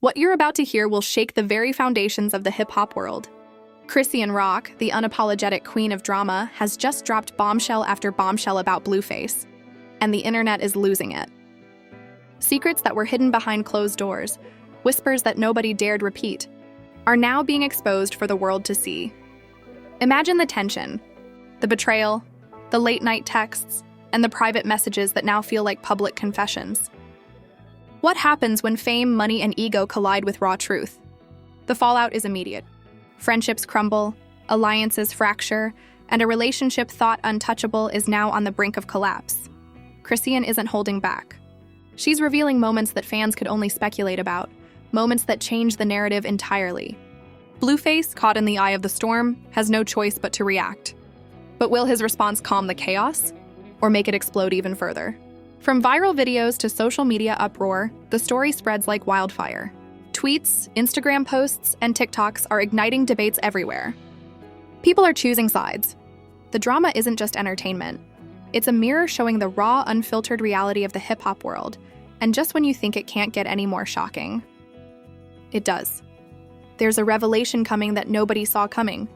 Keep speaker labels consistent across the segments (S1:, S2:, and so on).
S1: What you're about to hear will shake the very foundations of the hip-hop world. Chrisean Rock, the unapologetic queen of drama, has just dropped bombshell after bombshell about Blueface, and the internet is losing it. Secrets that were hidden behind closed doors, whispers that nobody dared repeat, are now being exposed for the world to see. Imagine the tension, the betrayal, the late-night texts, and the private messages that now feel like public confessions. What happens when fame, money, and ego collide with raw truth? The fallout is immediate. Friendships crumble, alliances fracture, and a relationship thought untouchable is now on the brink of collapse. Chrisean isn't holding back. She's revealing moments that fans could only speculate about, moments that change the narrative entirely. Blueface, caught in the eye of the storm, has no choice but to react. But will his response calm the chaos, or make it explode even further? From viral videos to social media uproar, the story spreads like wildfire. Tweets, Instagram posts, and TikToks are igniting debates everywhere. People are choosing sides. The drama isn't just entertainment. It's a mirror showing the raw, unfiltered reality of the hip-hop world, and just when you think it can't get any more shocking, it does. There's a revelation coming that nobody saw coming,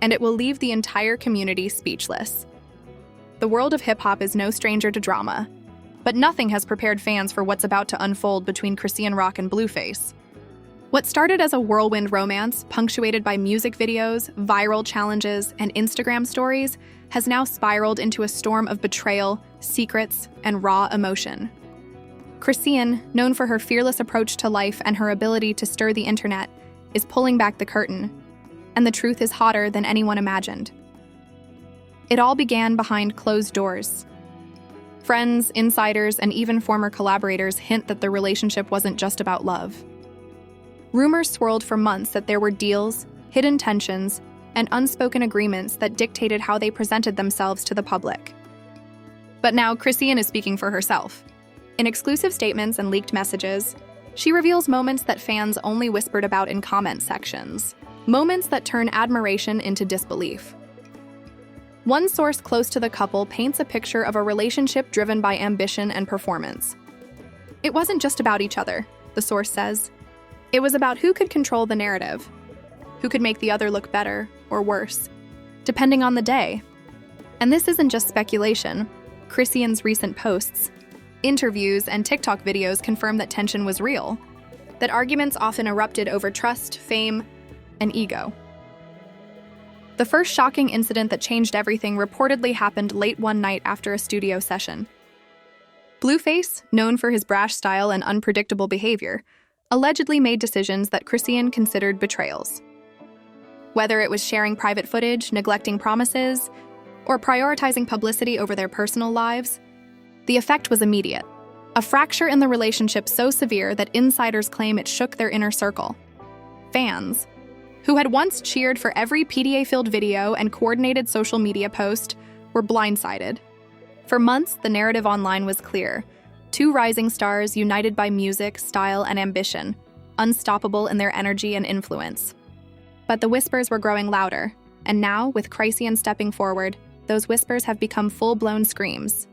S1: and it will leave the entire community speechless. The world of hip-hop is no stranger to drama, but nothing has prepared fans for what's about to unfold between Chrisean Rock and Blueface. What started as a whirlwind romance, punctuated by music videos, viral challenges, and Instagram stories, has now spiraled into a storm of betrayal, secrets, and raw emotion. Chrisean, known for her fearless approach to life and her ability to stir the internet, is pulling back the curtain, and the truth is hotter than anyone imagined. It all began behind closed doors. Friends, insiders, and even former collaborators hint that the relationship wasn't just about love. Rumors swirled for months that there were deals, hidden tensions, and unspoken agreements that dictated how they presented themselves to the public. But now Chrisean is speaking for herself. In exclusive statements and leaked messages, she reveals moments that fans only whispered about in comment sections, moments that turn admiration into disbelief. One source close to the couple paints a picture of a relationship driven by ambition and performance. It wasn't just about each other, the source says. It was about who could control the narrative, who could make the other look better or worse, depending on the day. And this isn't just speculation. Chrisean's recent posts, interviews, and TikTok videos confirm that tension was real, that arguments often erupted over trust, fame, and ego. The first shocking incident that changed everything reportedly happened late one night after a studio session. Blueface, known for his brash style and unpredictable behavior, allegedly made decisions that Chrisean considered betrayals. Whether it was sharing private footage, neglecting promises, or prioritizing publicity over their personal lives, the effect was immediate. A fracture in the relationship so severe that insiders claim it shook their inner circle. Fans, who had once cheered for every PDA-filled video and coordinated social media post, were blindsided. For months, the narrative online was clear. Two rising stars united by music, style, and ambition, unstoppable in their energy and influence. But the whispers were growing louder, and now, with Chrisean stepping forward, those whispers have become full-blown screams.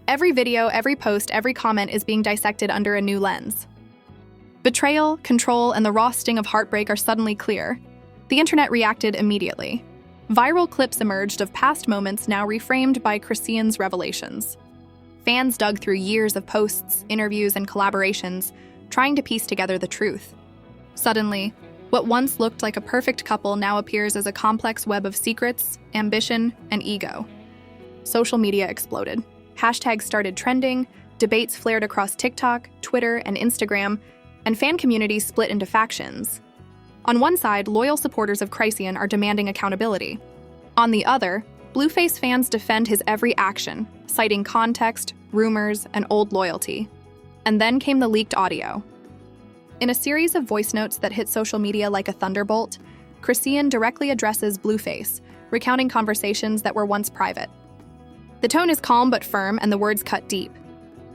S1: Every video, every post, every comment is being dissected under a new lens. Betrayal, control, and the raw sting of heartbreak are suddenly clear. The internet reacted immediately. Viral clips emerged of past moments now reframed by Chrisean's revelations. Fans dug through years of posts, interviews, and collaborations, trying to piece together the truth. Suddenly, what once looked like a perfect couple now appears as a complex web of secrets, ambition, and ego. Social media exploded. Hashtags started trending, debates flared across TikTok, Twitter, and Instagram, and fan communities split into factions. On one side, loyal supporters of Chrisean are demanding accountability. On the other, Blueface fans defend his every action, citing context, rumors, and old loyalty. And then came the leaked audio. In a series of voice notes that hit social media like a thunderbolt, Chrisean directly addresses Blueface, recounting conversations that were once private. The tone is calm but firm, and the words cut deep.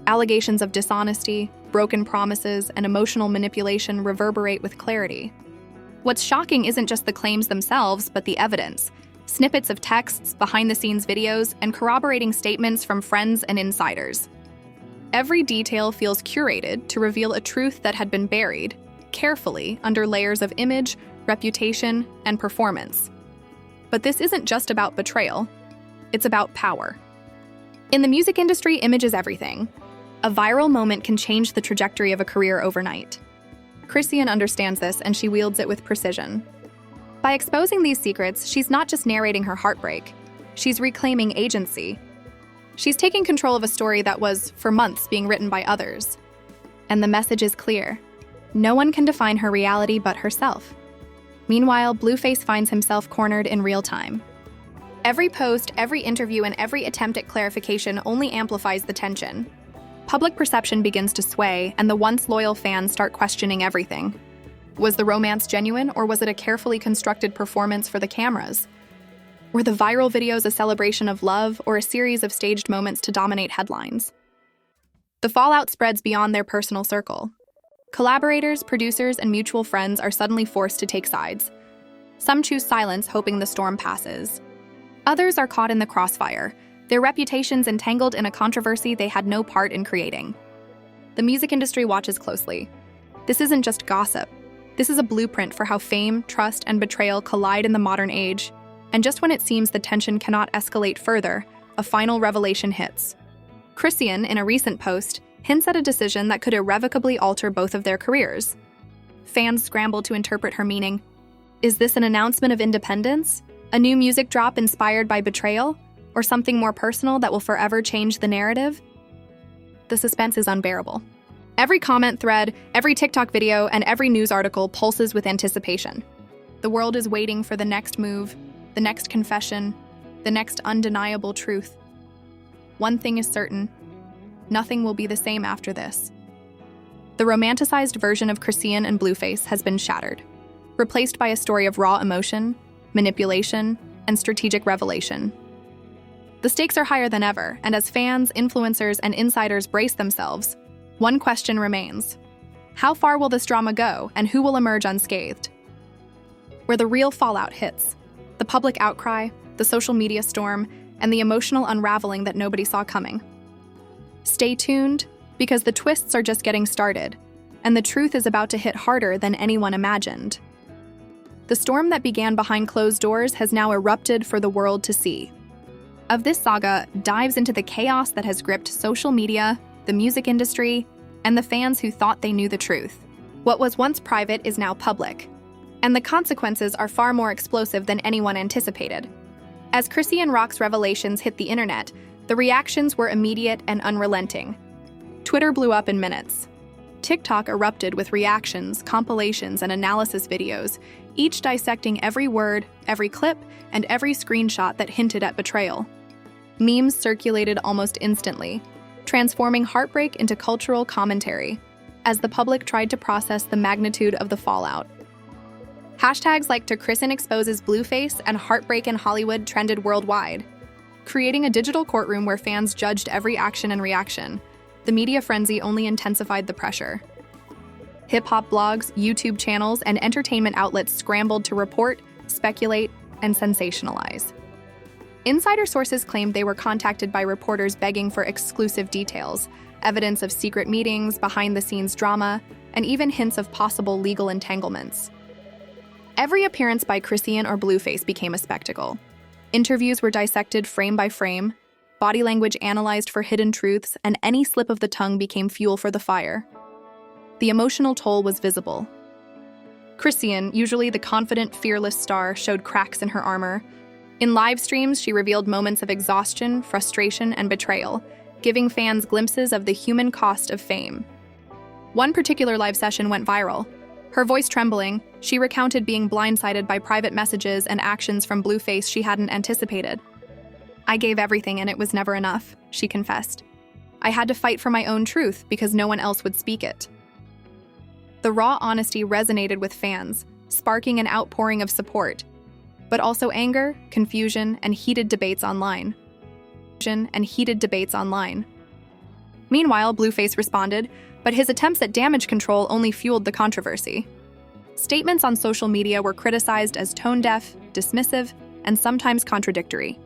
S1: Allegations of dishonesty, broken promises, and emotional manipulation reverberate with clarity. What's shocking isn't just the claims themselves, but the evidence. Snippets of texts, behind-the-scenes videos, and corroborating statements from friends and insiders. Every detail feels curated to reveal a truth that had been buried, carefully, under layers of image, reputation, and performance. But this isn't just about betrayal, it's about power. In the music industry, image is everything. A viral moment can change the trajectory of a career overnight. Chrisean understands this, and she wields it with precision. By exposing these secrets, she's not just narrating her heartbreak, she's reclaiming agency. She's taking control of a story that was, for months, being written by others. And the message is clear. No one can define her reality but herself. Meanwhile, Blueface finds himself cornered in real time. Every post, every interview, and every attempt at clarification only amplifies the tension. Public perception begins to sway, and the once loyal fans start questioning everything. Was the romance genuine, or was it a carefully constructed performance for the cameras? Were the viral videos a celebration of love, or a series of staged moments to dominate headlines? The fallout spreads beyond their personal circle. Collaborators, producers, and mutual friends are suddenly forced to take sides. Some choose silence, hoping the storm passes. Others are caught in the crossfire, their reputations entangled in a controversy they had no part in creating. The music industry watches closely. This isn't just gossip. This is a blueprint for how fame, trust, and betrayal collide in the modern age. And just when it seems the tension cannot escalate further, a final revelation hits. Chrisean, in a recent post, hints at a decision that could irrevocably alter both of their careers. Fans scramble to interpret her meaning. Is this an announcement of independence? A new music drop inspired by betrayal? Or something more personal that will forever change the narrative? The suspense is unbearable. Every comment thread, every TikTok video, and every news article pulses with anticipation. The world is waiting for the next move, the next confession, the next undeniable truth. One thing is certain: nothing will be the same after this. The romanticized version of Chrisean and Blueface has been shattered, replaced by a story of raw emotion, manipulation, and strategic revelation. The stakes are higher than ever, and as fans, influencers, and insiders brace themselves, one question remains: how far will this drama go, and who will emerge unscathed? Where the real fallout hits, the public outcry, the social media storm, and the emotional unraveling that nobody saw coming. Stay tuned, because the twists are just getting started, and the truth is about to hit harder than anyone imagined. The storm that began behind closed doors has now erupted for the world to see. Of this saga dives into the chaos that has gripped social media, the music industry, and the fans who thought they knew the truth. What was once private is now public, and the consequences are far more explosive than anyone anticipated. As Chrisean Rock's revelations hit the internet, the reactions were immediate and unrelenting. Twitter blew up in minutes. TikTok erupted with reactions, compilations, and analysis videos, each dissecting every word, every clip, and every screenshot that hinted at betrayal. Memes circulated almost instantly, transforming heartbreak into cultural commentary, as the public tried to process the magnitude of the fallout. Hashtags like "To Chrisean Exposes Blueface" and "Heartbreak in Hollywood" trended worldwide, creating a digital courtroom where fans judged every action and reaction. The media frenzy only intensified the pressure. Hip-hop blogs, YouTube channels, and entertainment outlets scrambled to report, speculate, and sensationalize. Insider sources claimed they were contacted by reporters begging for exclusive details, evidence of secret meetings, behind-the-scenes drama, and even hints of possible legal entanglements. Every appearance by Chrisean or Blueface became a spectacle. Interviews were dissected frame by frame, body language analyzed for hidden truths, and any slip of the tongue became fuel for the fire. The emotional toll was visible. Chrisean, usually the confident, fearless star, showed cracks in her armor. In live streams, she revealed moments of exhaustion, frustration, and betrayal, giving fans glimpses of the human cost of fame. One particular live session went viral. Her voice trembling, she recounted being blindsided by private messages and actions from Blueface she hadn't anticipated. "I gave everything and it was never enough," she confessed. "I had to fight for my own truth because no one else would speak it." The raw honesty resonated with fans, sparking an outpouring of support, but also anger, confusion, and heated debates online. Meanwhile, Blueface responded, but his attempts at damage control only fueled the controversy. Statements on social media were criticized as tone-deaf, dismissive, and sometimes contradictory.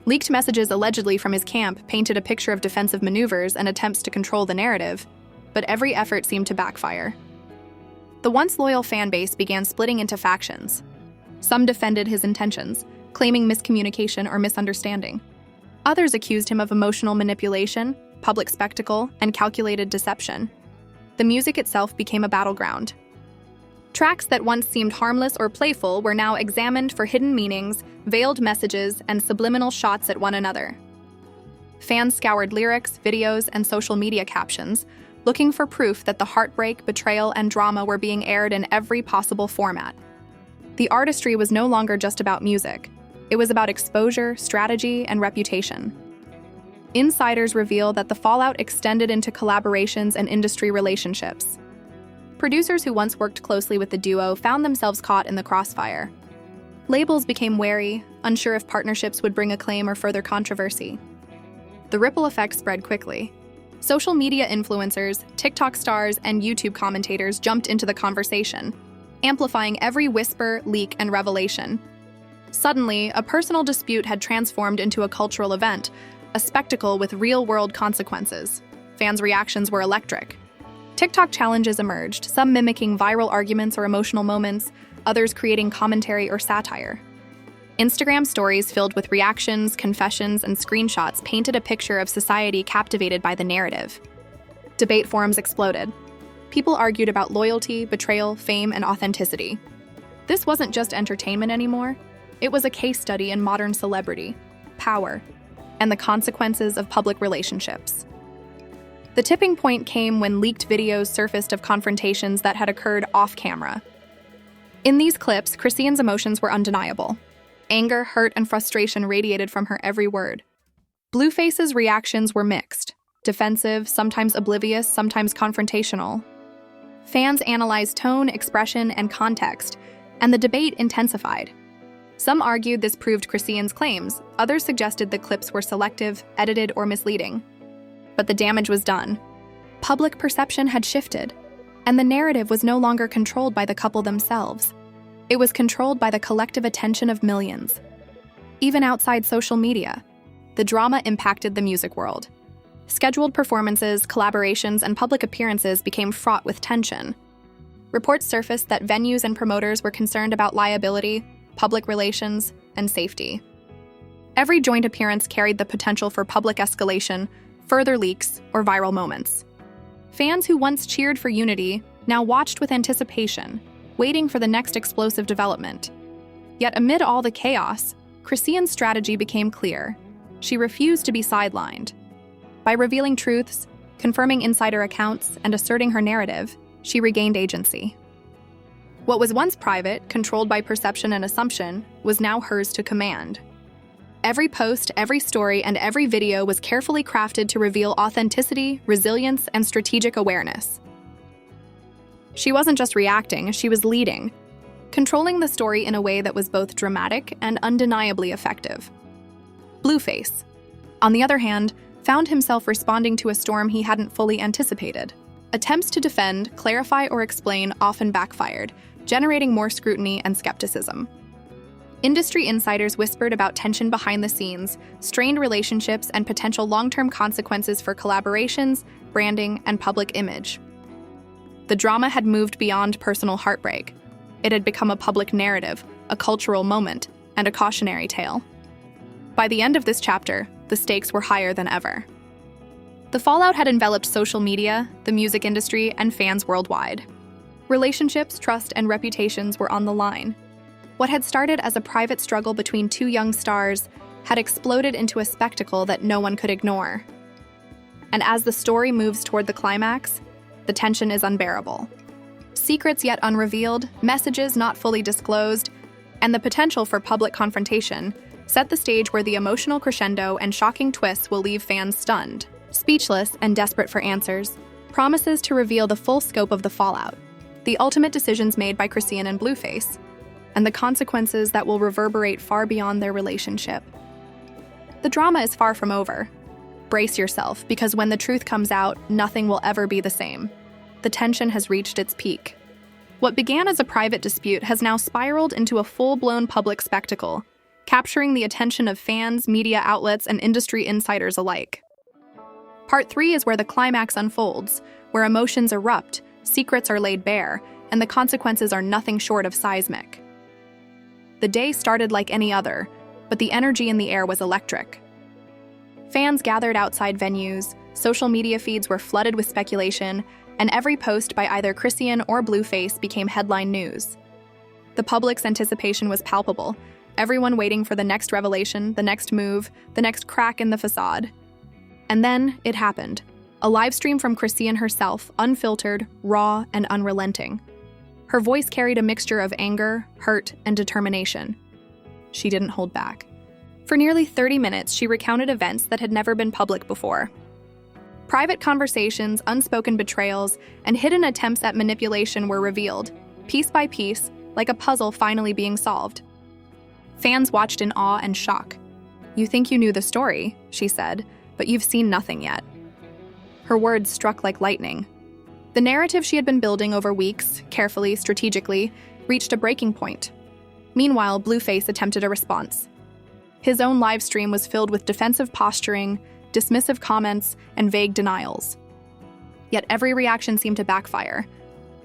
S1: Leaked messages allegedly from his camp painted a picture of defensive maneuvers and attempts to control the narrative, but every effort seemed to backfire. The once loyal fan base began splitting into factions. Some defended his intentions, claiming miscommunication or misunderstanding. Others accused him of emotional manipulation, public spectacle, and calculated deception. The music itself became a battleground. Tracks that once seemed harmless or playful were now examined for hidden meanings, veiled messages, and subliminal shots at one another. Fans scoured lyrics, videos, and social media captions, looking for proof that the heartbreak, betrayal, and drama were being aired in every possible format. The artistry was no longer just about music. It was about exposure, strategy, and reputation. Insiders reveal that the fallout extended into collaborations and industry relationships. Producers who once worked closely with the duo found themselves caught in the crossfire. Labels became wary, unsure if partnerships would bring acclaim or further controversy. The ripple effect spread quickly. Social media influencers, TikTok stars, and YouTube commentators jumped into the conversation, amplifying every whisper, leak, and revelation. Suddenly, a personal dispute had transformed into a cultural event, a spectacle with real-world consequences. Fans' reactions were electric. TikTok challenges emerged, some mimicking viral arguments or emotional moments, others creating commentary or satire. Instagram stories filled with reactions, confessions, and screenshots painted a picture of society captivated by the narrative. Debate forums exploded. People argued about loyalty, betrayal, fame, and authenticity. This wasn't just entertainment anymore. It was a case study in modern celebrity, power, and the consequences of public relationships. The tipping point came when leaked videos surfaced of confrontations that had occurred off-camera. In these clips, Chrisean's emotions were undeniable. Anger, hurt, and frustration radiated from her every word. Blueface's reactions were mixed, defensive, sometimes oblivious, sometimes confrontational. Fans analyzed tone, expression, and context, and the debate intensified. Some argued this proved Chrisean's claims, others suggested the clips were selective, edited, or misleading. But the damage was done. Public perception had shifted, and the narrative was no longer controlled by the couple themselves. It was controlled by the collective attention of millions. Even outside social media, the drama impacted the music world. Scheduled performances, collaborations, and public appearances became fraught with tension. Reports surfaced that venues and promoters were concerned about liability, public relations, and safety. Every joint appearance carried the potential for public escalation, further leaks, or viral moments. Fans who once cheered for unity now watched with anticipation, waiting for the next explosive development. Yet amid all the chaos, Chrisean's strategy became clear. She refused to be sidelined. By revealing truths, confirming insider accounts, and asserting her narrative, she regained agency. What was once private, controlled by perception and assumption, was now hers to command. Every post, every story, and every video was carefully crafted to reveal authenticity, resilience, and strategic awareness. She wasn't just reacting, she was leading, controlling the story in a way that was both dramatic and undeniably effective. Blueface, on the other hand, found himself responding to a storm he hadn't fully anticipated. Attempts to defend, clarify, or explain often backfired, generating more scrutiny and skepticism. Industry insiders whispered about tension behind the scenes, strained relationships, and potential long-term consequences for collaborations, branding, and public image. The drama had moved beyond personal heartbreak. It had become a public narrative, a cultural moment, and a cautionary tale. By the end of this chapter, the stakes were higher than ever. The fallout had enveloped social media, the music industry, and fans worldwide. Relationships, trust, and reputations were on the line. What had started as a private struggle between two young stars had exploded into a spectacle that no one could ignore. And as the story moves toward the climax, the tension is unbearable. Secrets yet unrevealed, messages not fully disclosed, and the potential for public confrontation set the stage where the emotional crescendo and shocking twists will leave fans stunned, speechless, and desperate for answers. Promises to reveal the full scope of the fallout, the ultimate decisions made by Chrisean and Blueface, and the consequences that will reverberate far beyond their relationship. The drama is far from over. Brace yourself, because when the truth comes out, nothing will ever be the same. The tension has reached its peak. What began as a private dispute has now spiraled into a full-blown public spectacle, capturing the attention of fans, media outlets, and industry insiders alike. Part 3 is where the climax unfolds, where emotions erupt, secrets are laid bare, and the consequences are nothing short of seismic. The day started like any other, but the energy in the air was electric. Fans gathered outside venues, social media feeds were flooded with speculation, and every post by either Chrisean or Blueface became headline news. The public's anticipation was palpable, everyone waiting for the next revelation, the next move, the next crack in the facade. And then it happened. A live stream from Chrisean herself, unfiltered, raw, and unrelenting. Her voice carried a mixture of anger, hurt, and determination. She didn't hold back. For nearly 30 minutes, she recounted events that had never been public before. Private conversations, unspoken betrayals, and hidden attempts at manipulation were revealed, piece by piece, like a puzzle finally being solved. Fans watched in awe and shock. "You think you knew the story," she said, "but you've seen nothing yet." Her words struck like lightning. The narrative she had been building over weeks, carefully, strategically, reached a breaking point. Meanwhile, Blueface attempted a response. His own live stream was filled with defensive posturing, dismissive comments, and vague denials. Yet every reaction seemed to backfire.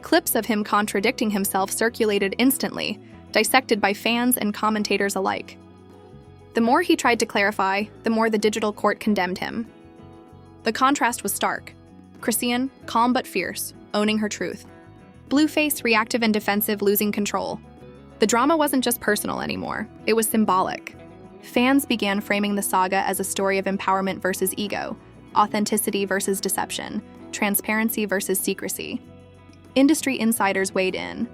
S1: Clips of him contradicting himself circulated instantly, dissected by fans and commentators alike. The more he tried to clarify, the more the digital court condemned him. The contrast was stark. Chrisean, calm but fierce, owning her truth. Blueface, reactive and defensive, losing control. The drama wasn't just personal anymore, it was symbolic. Fans began framing the saga as a story of empowerment versus ego, authenticity versus deception, transparency versus secrecy. Industry insiders weighed in.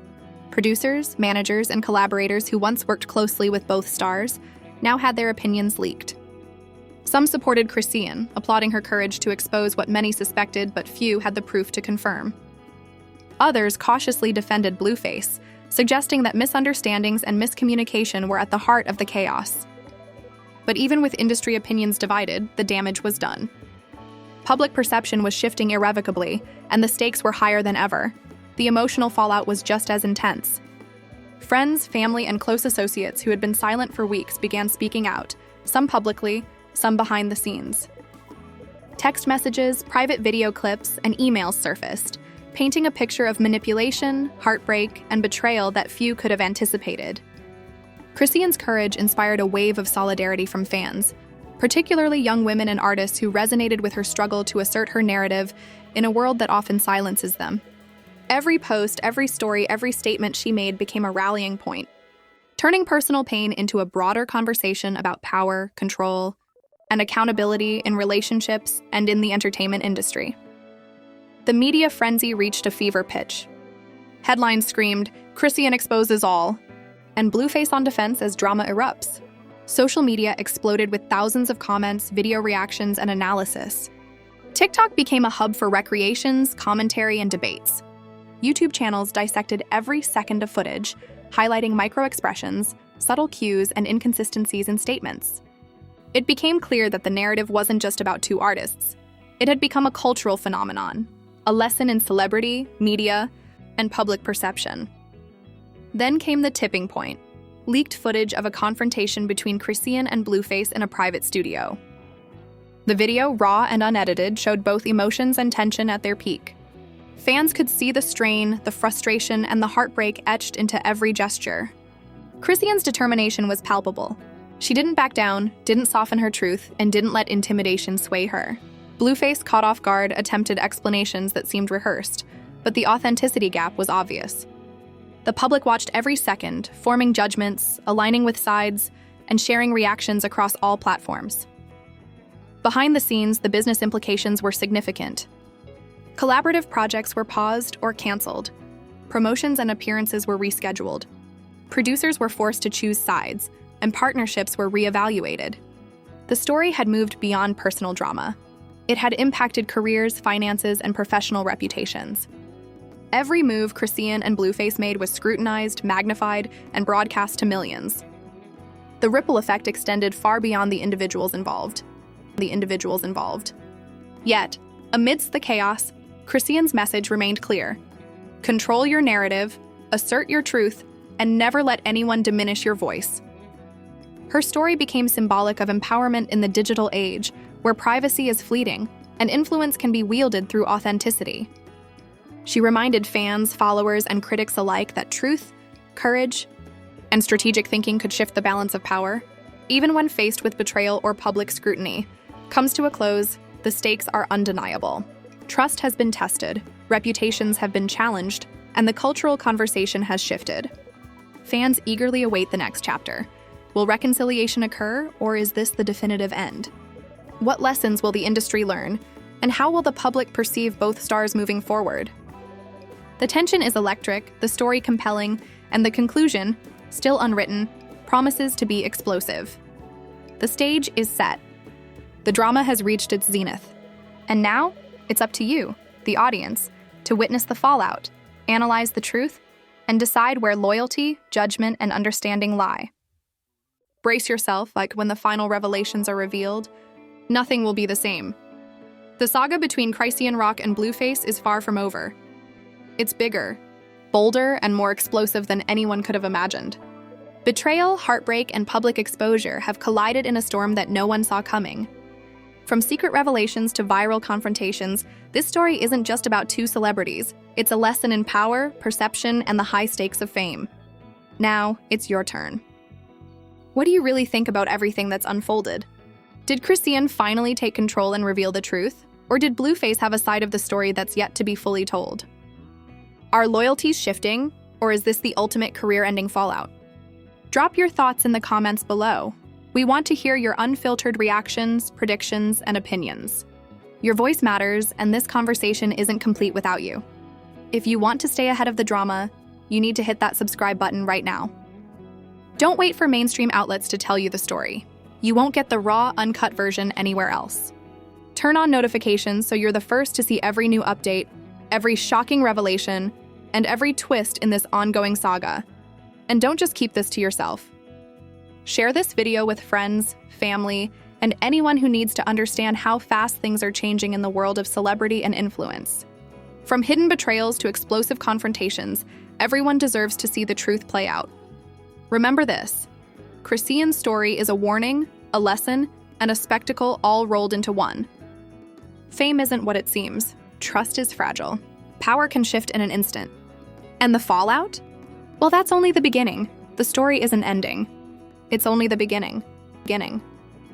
S1: Producers, managers, and collaborators who once worked closely with both stars now had their opinions leaked. Some supported Chrisean, applauding her courage to expose what many suspected but few had the proof to confirm. Others cautiously defended Blueface, suggesting that misunderstandings and miscommunication were at the heart of the chaos. But even with industry opinions divided, the damage was done. Public perception was shifting irrevocably, and the stakes were higher than ever. The emotional fallout was just as intense. Friends, family, and close associates who had been silent for weeks began speaking out, some publicly, some behind the scenes. Text messages, private video clips, and emails surfaced, painting a picture of manipulation, heartbreak, and betrayal that few could have anticipated. Chrisean's courage inspired a wave of solidarity from fans, particularly young women and artists who resonated with her struggle to assert her narrative in a world that often silences them. Every post, every story, every statement she made became a rallying point, turning personal pain into a broader conversation about power, control, and accountability in relationships and in the entertainment industry. The media frenzy reached a fever pitch. Headlines screamed, "Chrisean exposes all," and Blueface on defense as drama erupts. Social media exploded with thousands of comments, video reactions, and analysis. TikTok became a hub for recreations, commentary, and debates. YouTube channels dissected every second of footage, highlighting micro-expressions, subtle cues, and inconsistencies in statements. It became clear that the narrative wasn't just about two artists. It had become a cultural phenomenon, a lesson in celebrity, media, and public perception. Then came the tipping point, leaked footage of a confrontation between Chrisean and Blueface in a private studio. The video, raw and unedited, showed both emotions and tension at their peak. Fans could see the strain, the frustration, and the heartbreak etched into every gesture. Chrisean's determination was palpable. She didn't back down, didn't soften her truth, and didn't let intimidation sway her. Blueface, caught off guard, attempted explanations that seemed rehearsed, but the authenticity gap was obvious. The public watched every second, forming judgments, aligning with sides, and sharing reactions across all platforms. Behind the scenes, the business implications were significant. Collaborative projects were paused or canceled. Promotions and appearances were rescheduled. Producers were forced to choose sides, and partnerships were reevaluated. The story had moved beyond personal drama. It had impacted careers, finances, and professional reputations. Every move Chrisean and Blueface made was scrutinized, magnified, and broadcast to millions. The ripple effect extended far beyond the individuals involved. Yet, amidst the chaos, Chrisean's message remained clear. Control your narrative, assert your truth, and never let anyone diminish your voice. Her story became symbolic of empowerment in the digital age, where privacy is fleeting and influence can be wielded through authenticity. She reminded fans, followers, and critics alike that truth, courage, and strategic thinking could shift the balance of power. Even when faced with betrayal or public scrutiny comes to a close, the stakes are undeniable. Trust has been tested, reputations have been challenged, and the cultural conversation has shifted. Fans eagerly await the next chapter. Will reconciliation occur, or is this the definitive end? What lessons will the industry learn, and how will the public perceive both stars moving forward? The tension is electric, the story compelling, and the conclusion, still unwritten, promises to be explosive. The stage is set. The drama has reached its zenith. And now, it's up to you, the audience, to witness the fallout, analyze the truth, and decide where loyalty, judgment, and understanding lie. Brace yourself, like when the final revelations are revealed, nothing will be the same. The saga between Chrisean Rock and Blueface is far from over. It's bigger, bolder, and more explosive than anyone could have imagined. Betrayal, heartbreak, and public exposure have collided in a storm that no one saw coming. From secret revelations to viral confrontations, this story isn't just about two celebrities. It's a lesson in power, perception, and the high stakes of fame. Now, it's your turn. What do you really think about everything that's unfolded? Did Chrisean finally take control and reveal the truth? Or did Blueface have a side of the story that's yet to be fully told? Are loyalties shifting, or is this the ultimate career-ending fallout? Drop your thoughts in the comments below. We want to hear your unfiltered reactions, predictions, and opinions. Your voice matters, and this conversation isn't complete without you. If you want to stay ahead of the drama, you need to hit that subscribe button right now. Don't wait for mainstream outlets to tell you the story. You won't get the raw, uncut version anywhere else. Turn on notifications so you're the first to see every new update, every shocking revelation, and every twist in this ongoing saga. And don't just keep this to yourself. Share this video with friends, family, and anyone who needs to understand how fast things are changing in the world of celebrity and influence. From hidden betrayals to explosive confrontations, everyone deserves to see the truth play out. Remember this: Chrisean's story is a warning, a lesson, and a spectacle all rolled into one. Fame isn't what it seems. Trust is fragile. Power can shift in an instant. And the fallout? Well, that's only the beginning. The story isn't ending. It's only the beginning.